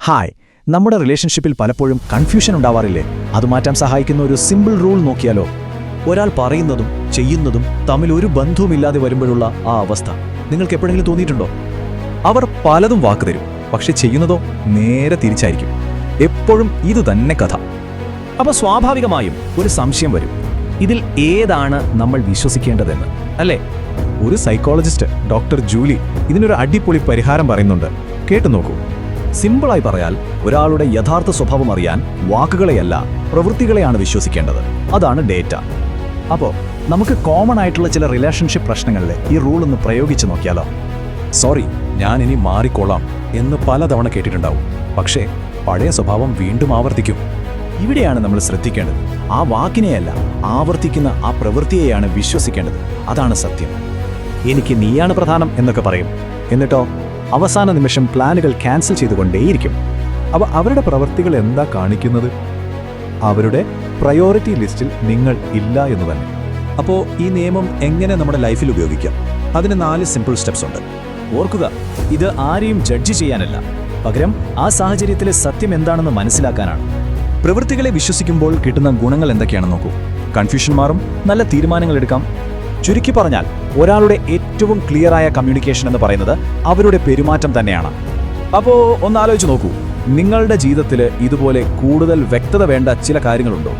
Hi, നമ്മുടെ റിലേഷൻഷിപ്പിൽ പലപ്പോഴും കൺഫ്യൂഷൻ ഉണ്ടാവാറില്ലേ? അത് മാറ്റാൻ സഹായിക്കുന്ന ഒരു സിമ്പിൾ റൂൾ നോക്കിയാലോ? ഒരാൾ പറയുന്നതും ചെയ്യുന്നതും തമ്മിൽ ഒരു ബന്ധവുമില്ലാതെ വരുമ്പോഴുള്ള ആ അവസ്ഥ നിങ്ങൾക്ക് എപ്പോഴെങ്കിലും തോന്നിയിട്ടുണ്ടോ? അവർ പലതും വാക്ക് തരും, പക്ഷെ ചെയ്യുന്നതോ നേരെ തിരിച്ചായിരിക്കും. എപ്പോഴും ഇത് തന്നെ കഥ. അപ്പോൾ സ്വാഭാവികമായും ഒരു സംശയം വരും, ഇതിൽ ഏതാണ് നമ്മൾ വിശ്വസിക്കേണ്ടതെന്ന്, അല്ലേ? ഒരു സൈക്കോളജിസ്റ്റ് ഡോക്ടർ ജൂലി ഇതിനൊരു അടിപൊളി പരിഹാരം പറയുന്നുണ്ട്. കേട്ടു നോക്കൂ. സിമ്പിളായി പറയാൽ, ഒരാളുടെ യഥാർത്ഥ സ്വഭാവം അറിയാൻ വാക്കുകളെയല്ല പ്രവൃത്തികളെയാണ് വിശ്വസിക്കേണ്ടത്. അതാണ് ഡേറ്റ. അപ്പോൾ നമുക്ക് കോമൺ ആയിട്ടുള്ള ചില റിലേഷൻഷിപ്പ് പ്രശ്നങ്ങളിൽ ഈ റൂൾ ഒന്ന് പ്രയോഗിച്ച് നോക്കിയാലോ? സോറി, ഞാൻ ഇനി മാറിക്കൊള്ളാം എന്ന് പലതവണ കേട്ടിട്ടുണ്ടാവും. പക്ഷേ പഴയ സ്വഭാവം വീണ്ടും ആവർത്തിക്കും. ഇവിടെയാണ് നമ്മൾ ശ്രദ്ധിക്കേണ്ടത്. ആ വാക്കിനെയല്ല, ആവർത്തിക്കുന്ന ആ പ്രവൃത്തിയെയാണ് വിശ്വസിക്കേണ്ടത്. അതാണ് സത്യം. എനിക്ക് നീയാണ് പ്രധാനം എന്നൊക്കെ പറയും, എന്നിട്ടോ അവസാന നിമിഷം പ്ലാനുകൾ ക്യാൻസൽ ചെയ്തുകൊണ്ടേയിരിക്കും. അപ്പോൾ അവരുടെ പ്രവൃത്തികൾ എന്താ കാണിക്കുന്നത്? അവരുടെ പ്രയോറിറ്റി ലിസ്റ്റിൽ നിങ്ങൾ ഇല്ല എന്ന് തന്നെ. അപ്പോൾ ഈ നിയമം എങ്ങനെ നമ്മുടെ ലൈഫിൽ ഉപയോഗിക്കാം? അതിന് 4 സിമ്പിൾ സ്റ്റെപ്സ് ഉണ്ട്. ഓർക്കുക, ഇത് ആരെയും ജഡ്ജ് ചെയ്യാനല്ല, പകരം ആ സാഹചര്യത്തിലെ സത്യം എന്താണെന്ന് മനസ്സിലാക്കാനാണ്. പ്രവൃത്തികളെ വിശ്വസിക്കുമ്പോൾ കിട്ടുന്ന ഗുണങ്ങൾ എന്തൊക്കെയാണെന്ന് നോക്കൂ. കൺഫ്യൂഷൻ മാറും, നല്ല തീരുമാനങ്ങൾ എടുക്കാം. ചുരുക്കി പറഞ്ഞാൽ, ഒരാളുടെ ഏറ്റവും ക്ലിയറായ കമ്മ്യൂണിക്കേഷൻ എന്ന് പറയുന്നത് അവരുടെ പെരുമാറ്റം തന്നെയാണ്. അപ്പോൾ ഒന്ന് ആലോചിച്ച് നോക്കൂ, നിങ്ങളുടെ ജീവിതത്തിൽ ഇതുപോലെ കൂടുതൽ വ്യക്തത വേണ്ട ചില കാര്യങ്ങളുണ്ടോ?